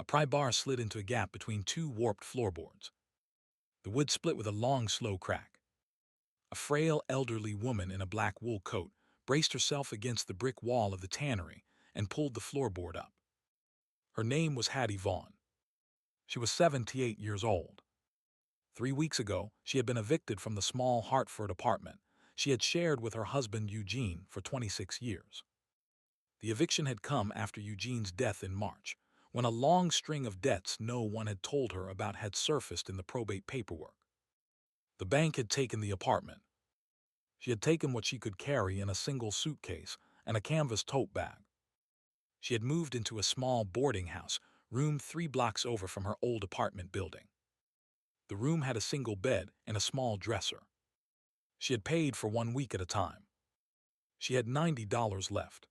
A pry bar slid into a gap between two warped floorboards. The wood split with a long, slow crack. A frail, elderly woman in a black wool coat braced herself against the brick wall of the tannery and pulled the floorboard up. Her name was Hattie Vaughn. She was 78 years old. 3 weeks ago, she had been evicted from the small Hartford apartment she had shared with her husband Eugene for 26 years. The eviction had come after Eugene's death in March, when a long string of debts no one had told her about had surfaced in the probate paperwork. The bank had taken the apartment. She had taken what she could carry in a single suitcase and a canvas tote bag. She had moved into a small boarding house, room 3 blocks over from her old apartment building. The room had a single bed and a small dresser. She had paid for 1 week at a time. She had $90 left.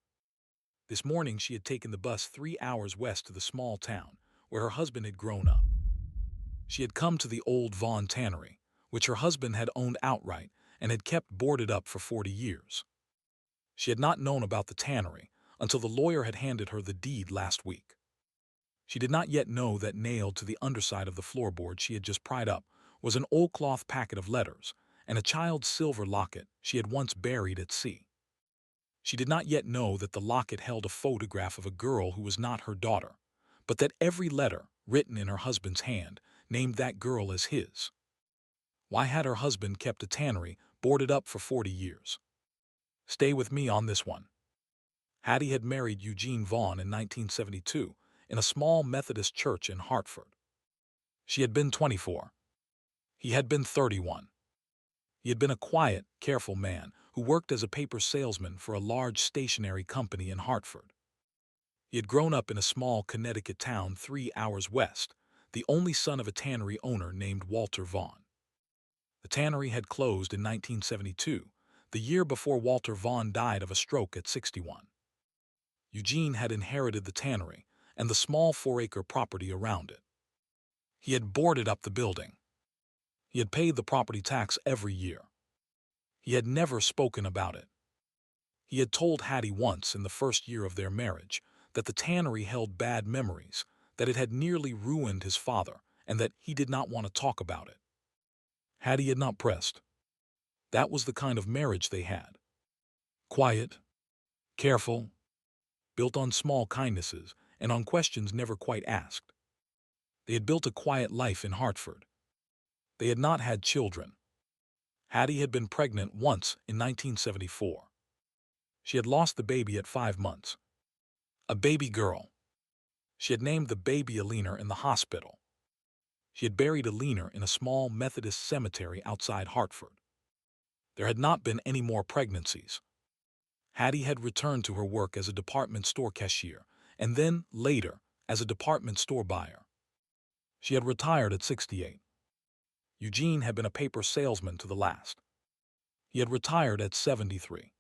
This morning she had taken the bus 3 hours west to the small town where her husband had grown up. She had come to the old Vaughn Tannery, which her husband had owned outright and had kept boarded up for 40 years. She had not known about the tannery until the lawyer had handed her the deed last week. She did not yet know that nailed to the underside of the floorboard she had just pried up was an old cloth packet of letters and a child's silver locket she had once buried at sea. She did not yet know that the locket held a photograph of a girl who was not her daughter, but that every letter, written in her husband's hand, named that girl as his. Why had her husband kept a tannery boarded up for 40 years? Stay with me on this one. Hattie had married Eugene Vaughn in 1972 in a small Methodist church in Hartford. She had been 24. He had been 31. He had been a quiet, careful man who worked as a paper salesman for a large stationery company in Hartford. He had grown up in a small Connecticut town 3 hours west, the only son of a tannery owner named Walter Vaughn. The tannery had closed in 1972, the year before Walter Vaughn died of a stroke at 61. Eugene had inherited the tannery and the small 4-acre property around it. He had boarded up the building. He had paid the property tax every year. He had never spoken about it. He had told Hattie once in the first year of their marriage that the tannery held bad memories, that it had nearly ruined his father, and that he did not want to talk about it. Hattie had not pressed. That was the kind of marriage they had. Quiet, careful, built on small kindnesses and on questions never quite asked. They had built a quiet life in Hartford. They had not had children. Hattie had been pregnant once in 1974. She had lost the baby at 5 months. A baby girl. She had named the baby Alina in the hospital. She had buried Alina in a small Methodist cemetery outside Hartford. There had not been any more pregnancies. Hattie had returned to her work as a department store cashier and then, later, as a department store buyer. She had retired at 68. Eugene had been a paper salesman to the last. He had retired at 73.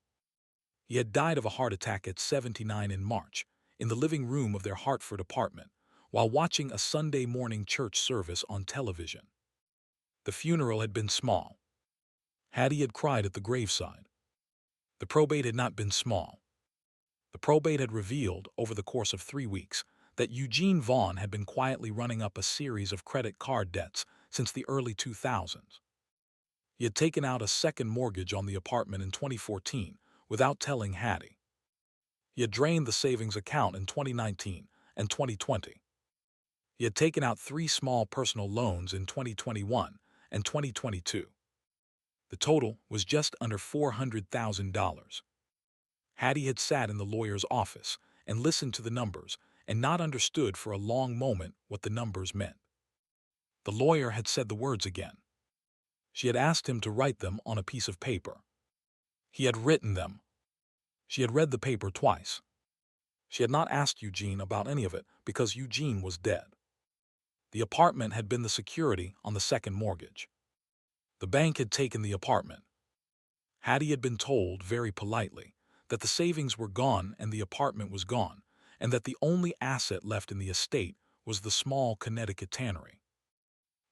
He had died of a heart attack at 79 in March, in the living room of their Hartford apartment, while watching a Sunday morning church service on television. The funeral had been small. Hattie had cried at the graveside. The probate had not been small. The probate had revealed, over the course of 3 weeks, that Eugene Vaughn had been quietly running up a series of credit card debts since the early 2000s. He had taken out a second mortgage on the apartment in 2014 without telling Hattie. He had drained the savings account in 2019 and 2020. He had taken out 3 small personal loans in 2021 and 2022. The total was just under $400,000. Hattie had sat in the lawyer's office and listened to the numbers and not understood for a long moment what the numbers meant. The lawyer had said the words again. She had asked him to write them on a piece of paper. He had written them. She had read the paper twice. She had not asked Eugene about any of it because Eugene was dead. The apartment had been the security on the second mortgage. The bank had taken the apartment. Hattie had been told, very politely, that the savings were gone and the apartment was gone, and that the only asset left in the estate was the small Connecticut tannery.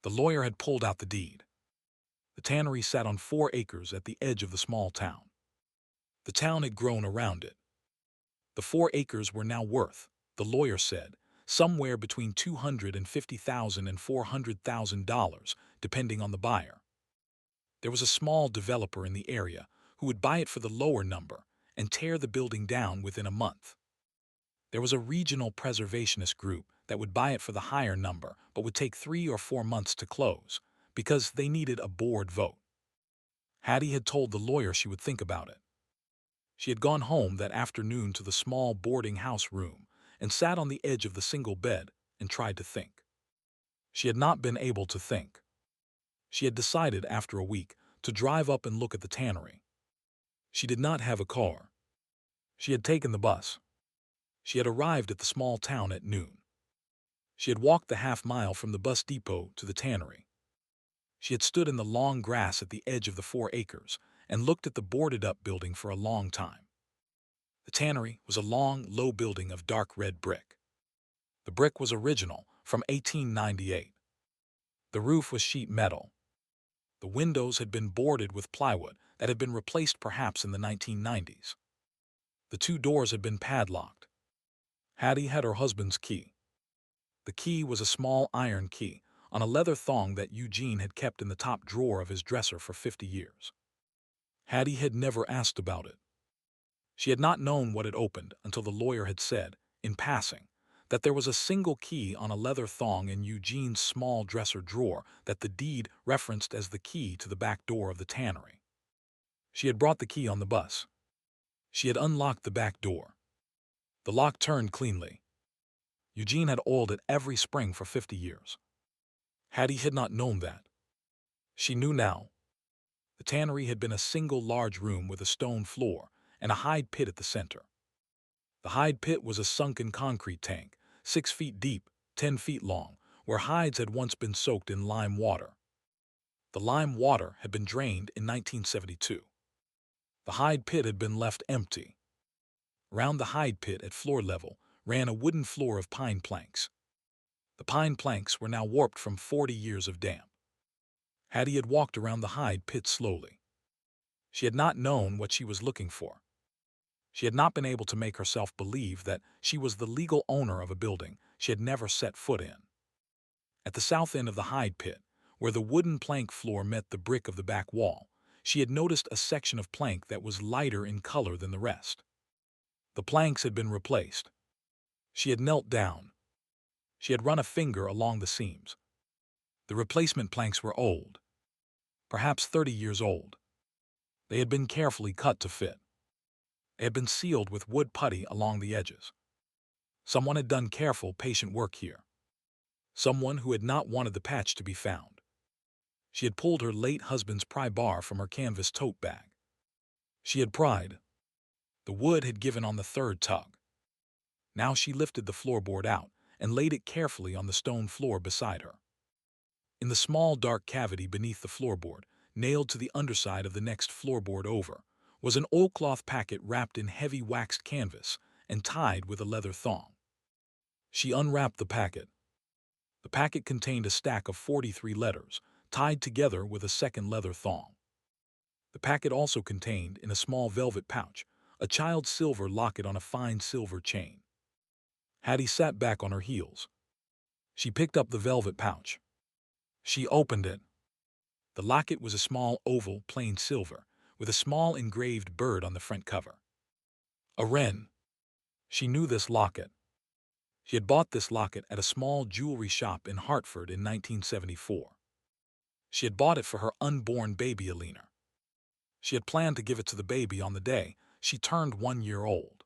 The lawyer had pulled out the deed. The tannery sat on 4 acres at the edge of the small town. The town had grown around it. The 4 acres were now worth, the lawyer said, somewhere between $250,000 and $400,000, depending on the buyer. There was a small developer in the area who would buy it for the lower number and tear the building down within a month. There was a regional preservationist group that would buy it for the higher number but would take 3 or 4 months to close because they needed a board vote. Hattie had told the lawyer she would think about it. She had gone home that afternoon to the small boarding house room and sat on the edge of the single bed and tried to think. She had not been able to think. She had decided after a week to drive up and look at the tannery. She did not have a car. She had taken the bus. She had arrived at the small town at noon. She had walked the half-mile from the bus depot to the tannery. She had stood in the long grass at the edge of the 4 acres and looked at the boarded-up building for a long time. The tannery was a long, low building of dark red brick. The brick was original, from 1898. The roof was sheet metal. The windows had been boarded with plywood that had been replaced perhaps in the 1990s. The 2 doors had been padlocked. Hattie had her husband's key. The key was a small iron key on a leather thong that Eugene had kept in the top drawer of his dresser for 50 years. Hattie had never asked about it. She had not known what it opened until the lawyer had said, in passing, that there was a single key on a leather thong in Eugene's small dresser drawer that the deed referenced as the key to the back door of the tannery. She had brought the key on the bus. She had unlocked the back door. The lock turned cleanly. Eugene had oiled it every spring for 50 years. Hattie had not known that. She knew now. The tannery had been a single large room with a stone floor and a hide pit at the center. The hide pit was a sunken concrete tank, 6 feet deep, 10 feet long, where hides had once been soaked in lime water. The lime water had been drained in 1972. The hide pit had been left empty. Around the hide pit at floor level ran a wooden floor of pine planks. The pine planks were now warped from 40 years of damp. Hattie had walked around the hide pit slowly. She had not known what she was looking for. She had not been able to make herself believe that she was the legal owner of a building she had never set foot in. At the south end of the hide pit, where the wooden plank floor met the brick of the back wall, she had noticed a section of plank that was lighter in color than the rest. The planks had been replaced. She had knelt down. She had run a finger along the seams. The replacement planks were old, perhaps 30 years old. They had been carefully cut to fit. They had been sealed with wood putty along the edges. Someone had done careful, patient work here. Someone who had not wanted the patch to be found. She had pulled her late husband's pry bar from her canvas tote bag. She had pried. The wood had given on the 3rd tug. Now she lifted the floorboard out and laid it carefully on the stone floor beside her. In the small dark cavity beneath the floorboard, nailed to the underside of the next floorboard over, was an oilcloth packet wrapped in heavy waxed canvas and tied with a leather thong. She unwrapped the packet. The packet contained a stack of 43 letters, tied together with a second leather thong. The packet also contained, in a small velvet pouch, a child's silver locket on a fine silver chain. Hattie sat back on her heels. She picked up the velvet pouch. She opened it. The locket was a small oval, plain silver, with a small engraved bird on the front cover. A wren. She knew this locket. She had bought this locket at a small jewelry shop in Hartford in 1974. She had bought it for her unborn baby Alina. She had planned to give it to the baby on the day she turned 1 year old.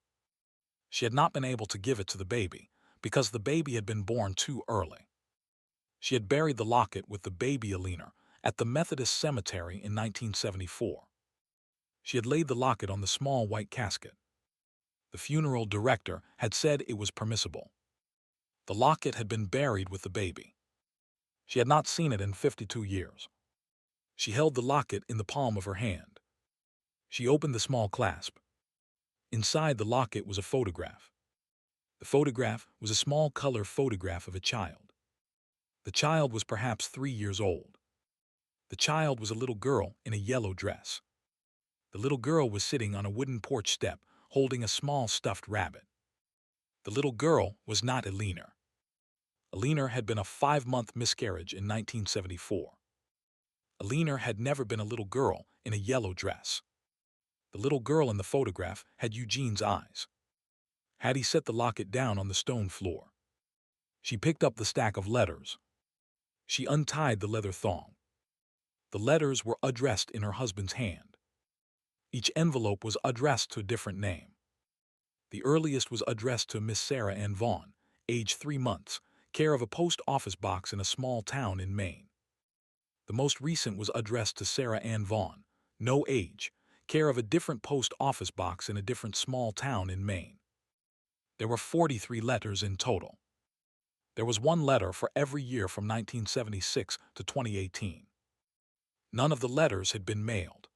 She had not been able to give it to the baby because the baby had been born too early. She had buried the locket with the baby Alina at the Methodist Cemetery in 1974. She had laid the locket on the small white casket. The funeral director had said it was permissible. The locket had been buried with the baby. She had not seen it in 52 years. She held the locket in the palm of her hand. She opened the small clasp. Inside the locket was a photograph. The photograph was a small color photograph of a child. The child was perhaps 3 years old. The child was a little girl in a yellow dress. The little girl was sitting on a wooden porch step, holding a small stuffed rabbit. The little girl was not Alina. Alina had been a 5-month miscarriage in 1974. Alina had never been a little girl in a yellow dress. The little girl in the photograph had Eugene's eyes. Hattie set the locket down on the stone floor. She picked up the stack of letters. She untied the leather thong. The letters were addressed in her husband's hand. Each envelope was addressed to a different name. The earliest was addressed to Miss Sarah Ann Vaughn, age 3 months, care of a post office box in a small town in Maine. The most recent was addressed to Sarah Ann Vaughn, no age, care of a different post office box in a different small town in Maine. There were 43 letters in total. There was one letter for every year from 1976 to 2018. None of the letters had been mailed.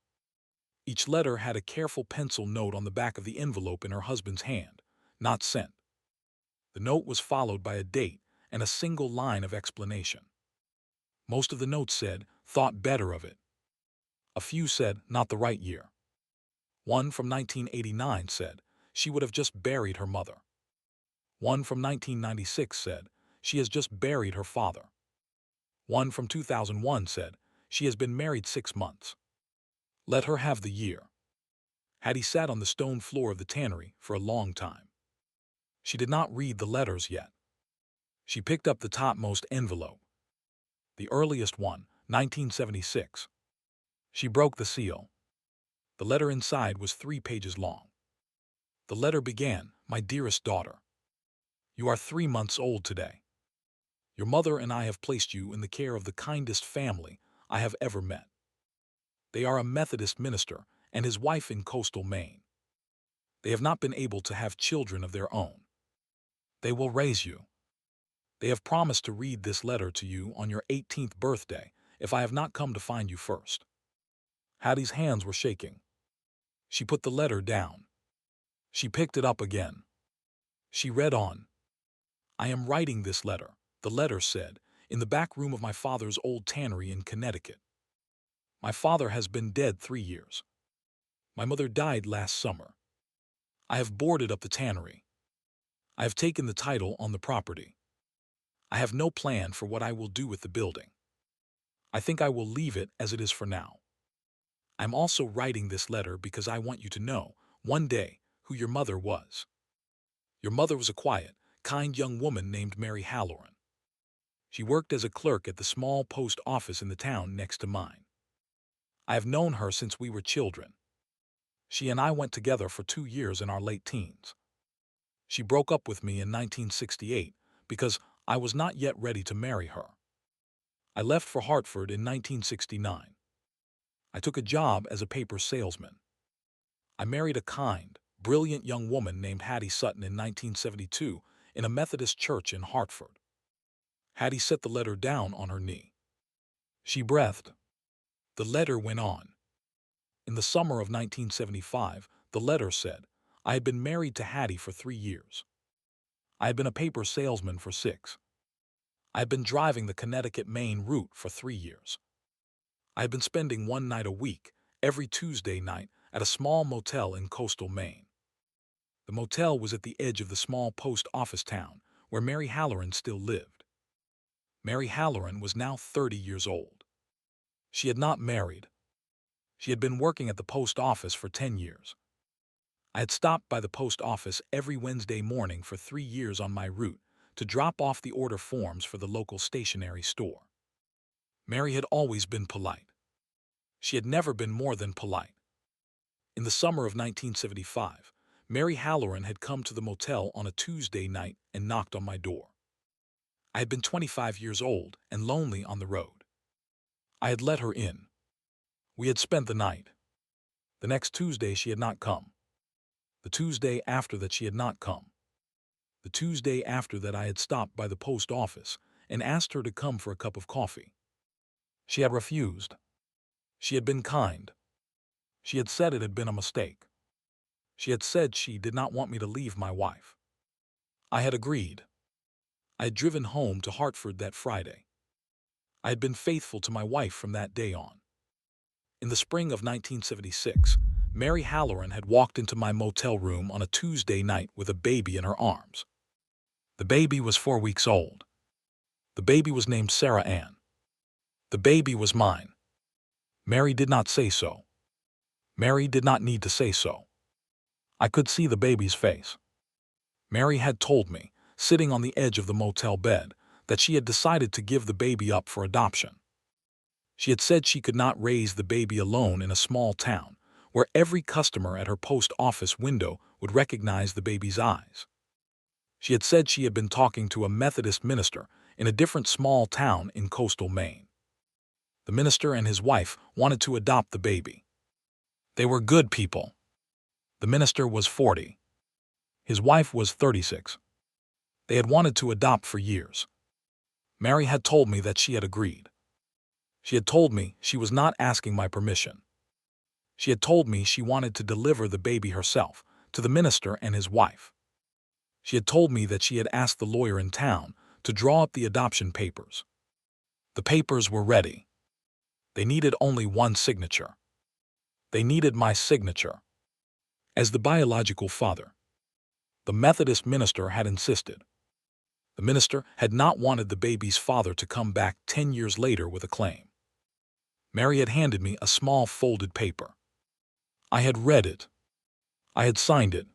Each letter had a careful pencil note on the back of the envelope in her husband's hand, not sent. The note was followed by a date and a single line of explanation. Most of the notes said, "Thought better of it." A few said, "Not the right year." One from 1989 said, "She would have just buried her mother." One from 1996 said, "She has just buried her father." One from 2001 said, "She has been married 6 months. Let her have the year." Hattie sat on the stone floor of the tannery for a long time. She did not read the letters yet. She picked up the topmost envelope. The earliest one, 1976. She broke the seal. The letter inside was 3 pages long. The letter began, "My dearest daughter, you are 3 months old today. Your mother and I have placed you in the care of the kindest family I have ever met. They are a Methodist minister and his wife in coastal Maine. They have not been able to have children of their own. They will raise you. They have promised to read this letter to you on your 18th birthday if I have not come to find you first." Hattie's hands were shaking. She put the letter down. She picked it up again. She read on. "I am writing this letter," the letter said, "in the back room of my father's old tannery in Connecticut. My father has been dead 3 years. My mother died last summer. I have boarded up the tannery. I have taken the title on the property. I have no plan for what I will do with the building. I think I will leave it as it is for now. I'm also writing this letter because I want you to know, one day, who your mother was. Your mother was a quiet, kind young woman named Mary Halloran. She worked as a clerk at the small post office in the town next to mine. I have known her since we were children. She and I went together for 2 years in our late teens. She broke up with me in 1968 because I was not yet ready to marry her. I left for Hartford in 1969. I took a job as a paper salesman. I married a kind, brilliant young woman named Hattie Sutton in 1972 in a Methodist church in Hartford." Hattie set the letter down on her knee. She breathed. The letter went on. In the summer of 1975, the letter said, "I had been married to Hattie for 3 years. I had been a paper salesman for 6. I had been driving the Connecticut-Maine route for 3 years. I had been spending 1 night a week, every Tuesday night, at a small motel in coastal Maine. The motel was at the edge of the small post office town where Mary Halloran still lived. Mary Halloran was now 30 years old. She had not married. She had been working at the post office for 10 years. I had stopped by the post office every Wednesday morning for 3 years on my route to drop off the order forms for the local stationery store. Mary had always been polite. She had never been more than polite. In the summer of 1975, Mary Halloran had come to the motel on a Tuesday night and knocked on my door. I had been 25 years old and lonely on the road. I had let her in. We had spent the night. The next Tuesday she had not come. The Tuesday after that she had not come. The Tuesday after that I had stopped by the post office and asked her to come for a cup of coffee. She had refused. She had been kind. She had said it had been a mistake. She had said she did not want me to leave my wife. I had agreed. I had driven home to Hartford that Friday. I had been faithful to my wife from that day on. In the spring of 1976, Mary Halloran had walked into my motel room on a Tuesday night with a baby in her arms. The baby was 4 weeks old. The baby was named Sarah Ann. The baby was mine. Mary did not say so. Mary did not need to say so. I could see the baby's face. Mary had told me, sitting on the edge of the motel bed, that she had decided to give the baby up for adoption. She had said she could not raise the baby alone in a small town, where every customer at her post office window would recognize the baby's eyes. She had said she had been talking to a Methodist minister in a different small town in coastal Maine. The minister and his wife wanted to adopt the baby. They were good people. The minister was 40. His wife was 36. They had wanted to adopt for years. Mary had told me that she had agreed. She had told me she was not asking my permission. She had told me she wanted to deliver the baby herself to the minister and his wife. She had told me that she had asked the lawyer in town to draw up the adoption papers. The papers were ready. They needed only one signature. They needed my signature. As the biological father, the Methodist minister had insisted. The minister had not wanted the baby's father to come back 10 years later with a claim. Mary had handed me a small folded paper. I had read it. I had signed it.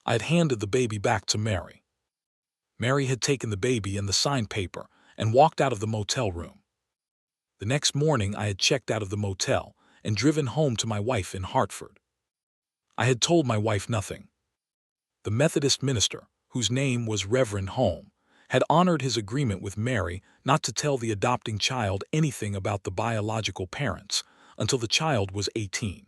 I had handed the baby back to Mary. Mary had taken the baby and the signed paper and walked out of the motel room. The next morning I had checked out of the motel and driven home to my wife in Hartford. I had told my wife nothing. The Methodist minister, whose name was Reverend Home, had honored his agreement with Mary not to tell the adopting child anything about the biological parents until the child was 18.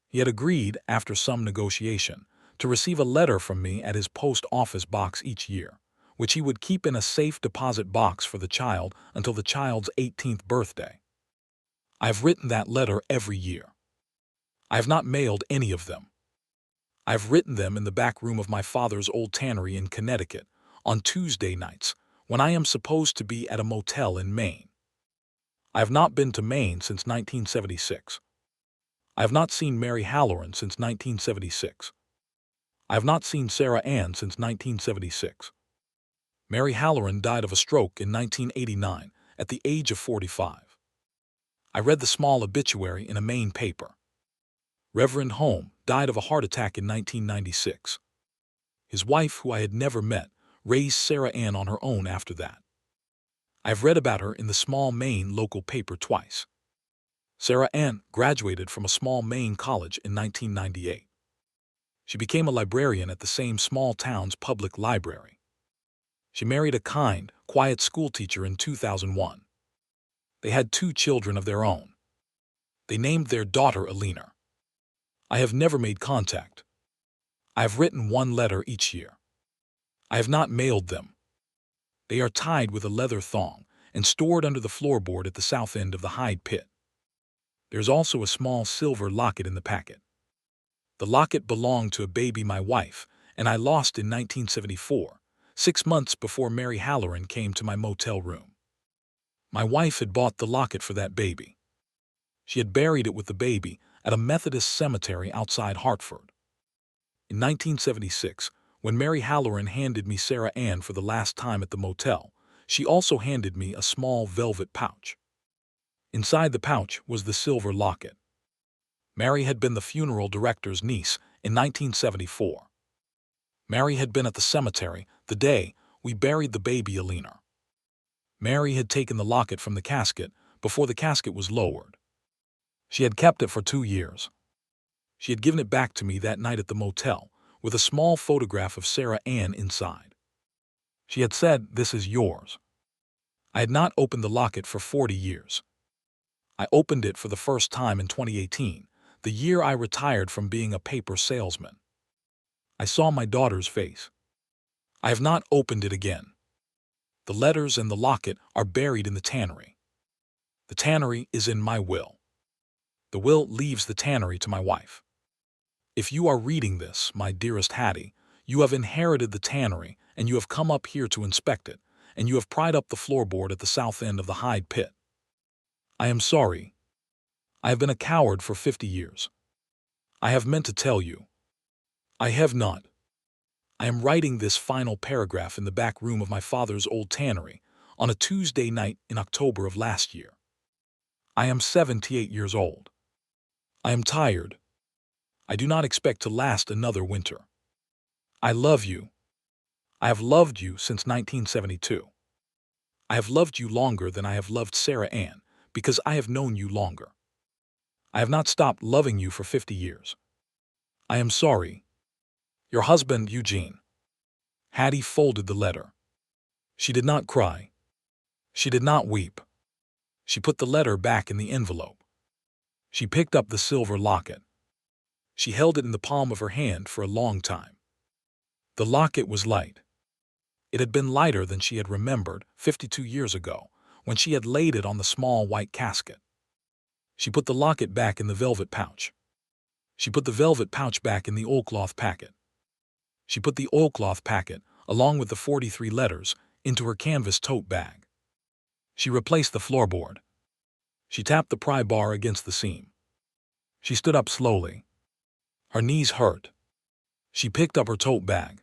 He had agreed, after some negotiation, to receive a letter from me at his post office box each year, which he would keep in a safe deposit box for the child until the child's 18th birthday. I have written that letter every year. I have not mailed any of them. I have written them in the back room of my father's old tannery in Connecticut on Tuesday nights when I am supposed to be at a motel in Maine. I have not been to Maine since 1976. I have not seen Mary Halloran since 1976. I have not seen Sarah Ann since 1976. Mary Halloran died of a stroke in 1989 at the age of 45. I read the small obituary in a Maine paper. Reverend Home died of a heart attack in 1996. His wife, who I had never met, raised Sarah Ann on her own after that. I have read about her in the small Maine local paper twice. Sarah Ann graduated from a small Maine college in 1998. She became a librarian at the same small town's public library. She married a kind, quiet schoolteacher in 2001. They had 2 children of their own. They named their daughter Alina. I have never made contact. I have written 1 letter each year. I have not mailed them. They are tied with a leather thong and stored under the floorboard at the south end of the hide pit. There is also a small silver locket in the packet. The locket belonged to a baby my wife and I lost in 1974, 6 months before Mary Halloran came to my motel room. My wife had bought the locket for that baby. She had buried it with the baby at a Methodist cemetery outside Hartford. In 1976, when Mary Halloran handed me Sarah Ann for the last time at the motel, she also handed me a small velvet pouch. Inside the pouch was the silver locket. Mary had been the funeral director's niece in 1974. Mary had been at the cemetery the day we buried the baby Alina. Mary had taken the locket from the casket before the casket was lowered. She had kept it for 2 years. She had given it back to me that night at the motel with a small photograph of Sarah Ann inside. She had said, "This is yours." I had not opened the locket for 40 years. I opened it for the first time in 2018, the year I retired from being a paper salesman. I saw my daughter's face. I have not opened it again. The letters and the locket are buried in the tannery. The tannery is in my will. The will leaves the tannery to my wife. If you are reading this, my dearest Hattie, you have inherited the tannery and you have come up here to inspect it, and you have pried up the floorboard at the south end of the hide pit. I am sorry. I have been a coward for 50 years. I have meant to tell you. I have not. I am writing this final paragraph in the back room of my father's old tannery on a Tuesday night in October of last year. I am 78 years old. I am tired. I do not expect to last another winter. I love you. I have loved you since 1972. I have loved you longer than I have loved Sarah Ann because I have known you longer. I have not stopped loving you for 50 years. I am sorry. Your husband, Eugene. Hattie folded the letter. She did not cry. She did not weep. She put the letter back in the envelope. She picked up the silver locket. She held it in the palm of her hand for a long time. The locket was light. It had been lighter than she had remembered 52 years ago, when she had laid it on the small white casket. She put the locket back in the velvet pouch. She put the velvet pouch back in the oilcloth packet. She put the oilcloth packet, along with the 43 letters, into her canvas tote bag. She replaced the floorboard. She tapped the pry bar against the seam. She stood up slowly. Her knees hurt. She picked up her tote bag.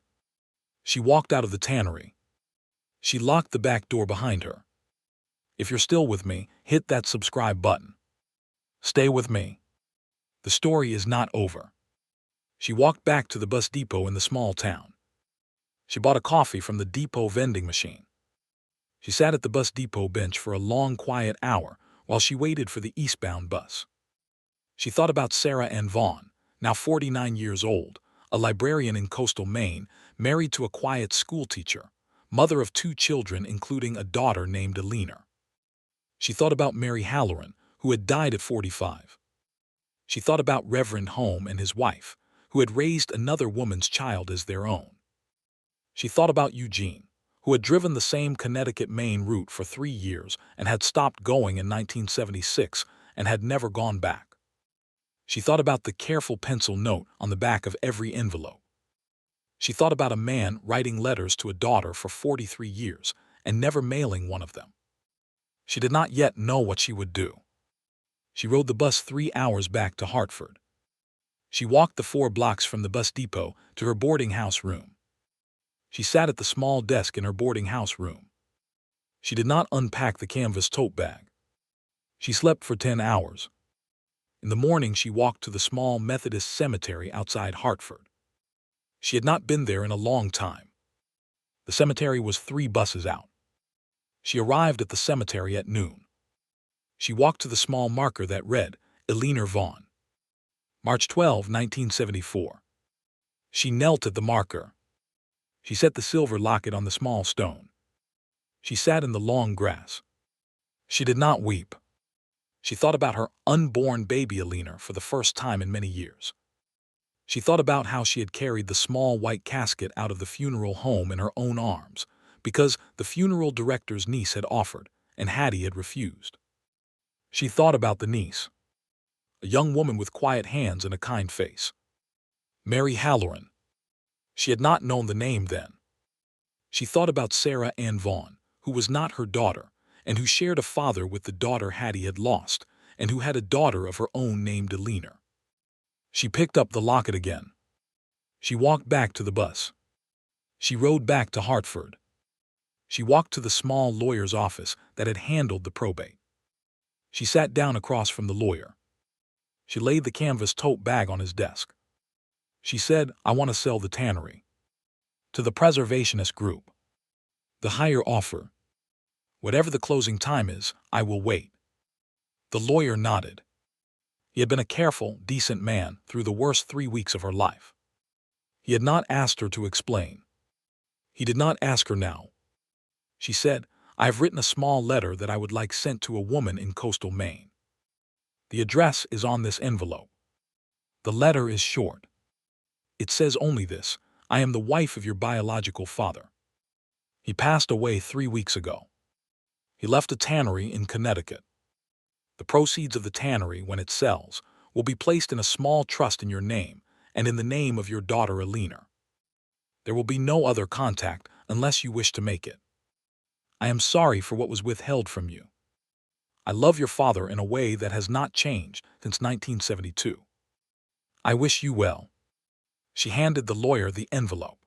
She walked out of the tannery. She locked the back door behind her. If you're still with me, hit that subscribe button. Stay with me. The story is not over. She walked back to the bus depot in the small town. She bought a coffee from the depot vending machine. She sat at the bus depot bench for a long, quiet hour while she waited for the eastbound bus. She thought about Sarah Ann Vaughn, now 49 years old, a librarian in coastal Maine, married to a quiet schoolteacher, mother of 2 children including a daughter named Eleanor. She thought about Mary Halloran, who had died at 45. She thought about Reverend Home and his wife, who had raised another woman's child as their own. She thought about Eugene, who had driven the same Connecticut-Maine route for 3 years and had stopped going in 1976 and had never gone back. She thought about the careful pencil note on the back of every envelope. She thought about a man writing letters to a daughter for 43 years and never mailing one of them. She did not yet know what she would do. She rode the bus 3 hours back to Hartford. She walked the 4 blocks from the bus depot to her boarding house room. She sat at the small desk in her boarding house room. She did not unpack the canvas tote bag. She slept for 10 hours. In the morning, she walked to the small Methodist cemetery outside Hartford. She had not been there in a long time. The cemetery was 3 buses out. She arrived at the cemetery at noon. She walked to the small marker that read, Eleanor Vaughn. March 12, 1974. She knelt at the marker. She set the silver locket on the small stone. She sat in the long grass. She did not weep. She thought about her unborn baby Eleanor for the first time in many years. She thought about how she had carried the small white casket out of the funeral home in her own arms because the funeral director's niece had offered and Hattie had refused. She thought about the niece, a young woman with quiet hands and a kind face. Mary Halloran. She had not known the name then. She thought about Sarah Ann Vaughn, who was not her daughter, and who shared a father with the daughter Hattie had lost, and who had a daughter of her own named Eleanor. She picked up the locket again. She walked back to the bus. She rode back to Hartford. She walked to the small lawyer's office that had handled the probate. She sat down across from the lawyer. She laid the canvas tote bag on his desk. She said, I want to sell the tannery. To the preservationist group. The higher offer. Whatever the closing time is, I will wait. The lawyer nodded. He had been a careful, decent man through the worst 3 weeks of her life. He had not asked her to explain. He did not ask her now. She said, I have written a small letter that I would like sent to a woman in coastal Maine. The address is on this envelope. The letter is short. It says only this, I am the wife of your biological father. He passed away 3 weeks ago. He left a tannery in Connecticut. The proceeds of the tannery, when it sells, will be placed in a small trust in your name and in the name of your daughter Eleanor. There will be no other contact unless you wish to make it. I am sorry for what was withheld from you. I love your father in a way that has not changed since 1972. I wish you well. She handed the lawyer the envelope.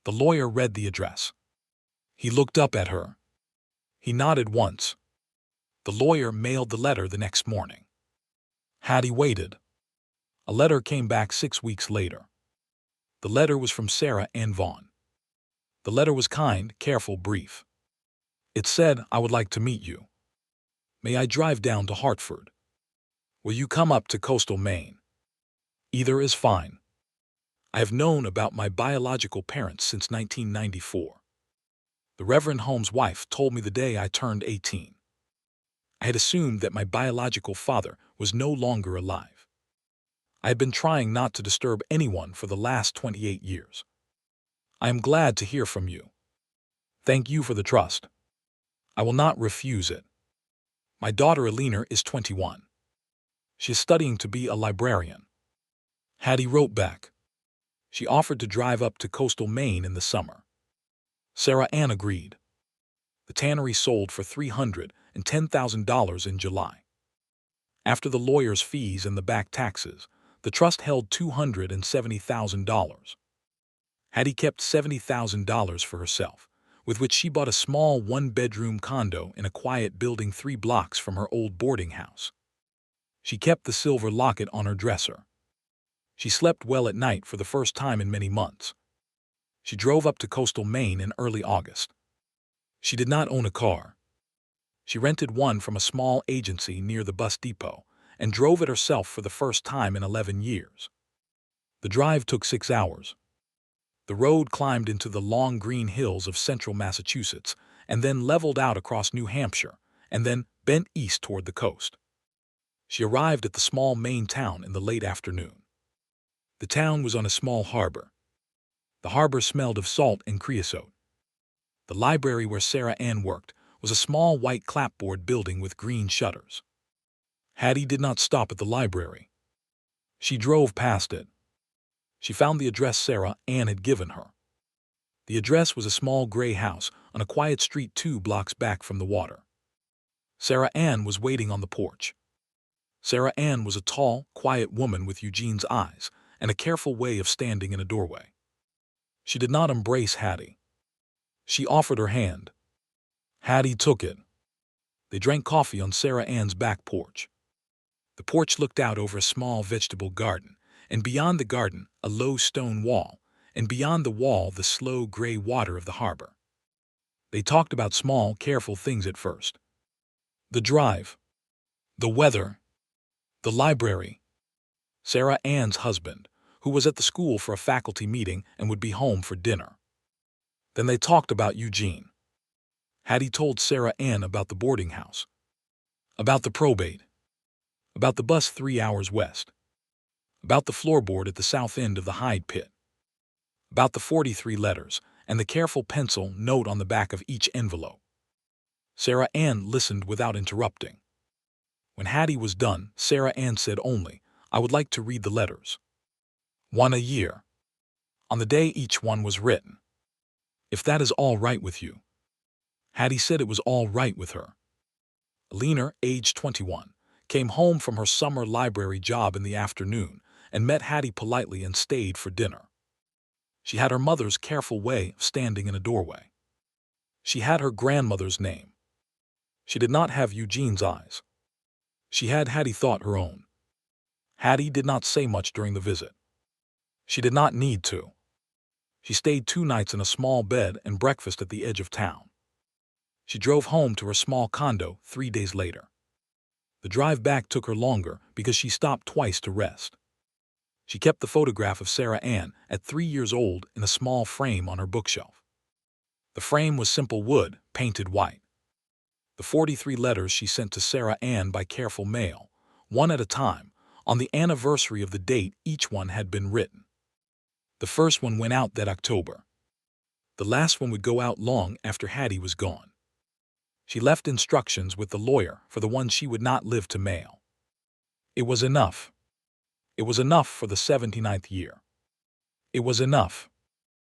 The lawyer read the address. He looked up at her. He nodded once. The lawyer mailed the letter the next morning. Hattie waited. A letter came back 6 weeks later. The letter was from Sarah Ann Vaughn. The letter was kind, careful, brief. It said, "I would like to meet you. May I drive down to Hartford? Will you come up to coastal Maine? Either is fine. I have known about my biological parents since 1994. The Reverend Holmes' wife told me the day I turned 18. I had assumed that my biological father was no longer alive. I had been trying not to disturb anyone for the last 28 years. I am glad to hear from you. Thank you for the trust. I will not refuse it. My daughter Alina is 21. She is studying to be a librarian." Hattie wrote back. She offered to drive up to coastal Maine in the summer. Sarah Ann agreed. The tannery sold for $310,000 in July. After the lawyer's fees and the back taxes, the trust held $270,000. Hattie kept $70,000 for herself, with which she bought a small one-bedroom condo in a quiet building 3 blocks from her old boarding house. She kept the silver locket on her dresser. She slept well at night for the first time in many months. She drove up to coastal Maine in early August. She did not own a car. She rented one from a small agency near the bus depot and drove it herself for the first time in 11 years. The drive took 6 hours. The road climbed into the long green hills of central Massachusetts and then leveled out across New Hampshire and then bent east toward the coast. She arrived at the small Maine town in the late afternoon. The town was on a small harbor. The harbor smelled of salt and creosote. The library where Sarah Ann worked was a small white clapboard building with green shutters. Hattie did not stop at the library. She drove past it. She found the address Sarah Ann had given her. The address was a small gray house on a quiet street 2 blocks back from the water. Sarah Ann was waiting on the porch. Sarah Ann was a tall, quiet woman with Eugene's eyes and a careful way of standing in a doorway. She did not embrace Hattie. She offered her hand. Hattie took it. They drank coffee on Sarah Ann's back porch. The porch looked out over a small vegetable garden, and beyond the garden, a low stone wall, and beyond the wall, the slow gray water of the harbor. They talked about small, careful things at first. The drive, the weather, the library, Sarah Ann's husband, who was at the school for a faculty meeting and would be home for dinner. Then they talked about Eugene. Hattie told Sarah Ann about the boarding house, about the probate, about the bus 3 hours west, about the floorboard at the south end of the hide pit, about the 43 letters and the careful pencil note on the back of each envelope. Sarah Ann listened without interrupting. When Hattie was done, Sarah Ann said only, "I would like to read the letters. One a year, on the day each one was written. If that is all right with you." Hattie said it was all right with her. Alina, age 21, came home from her summer library job in the afternoon and met Hattie politely and stayed for dinner. She had her mother's careful way of standing in a doorway. She had her grandmother's name. She did not have Eugene's eyes. She had Hattie thought her own. Hattie did not say much during the visit. She did not need to. She stayed 2 nights in a small bed and breakfast at the edge of town. She drove home to her small condo 3 days later. The drive back took her longer because she stopped twice to rest. She kept the photograph of Sarah Ann at 3 years old in a small frame on her bookshelf. The frame was simple wood, painted white. The 43 letters she sent to Sarah Ann by careful mail, one at a time, on the anniversary of the date each one had been written. The first one went out that October. The last one would go out long after Hattie was gone. She left instructions with the lawyer for the one she would not live to mail. It was enough. It was enough for the 79th year. It was enough.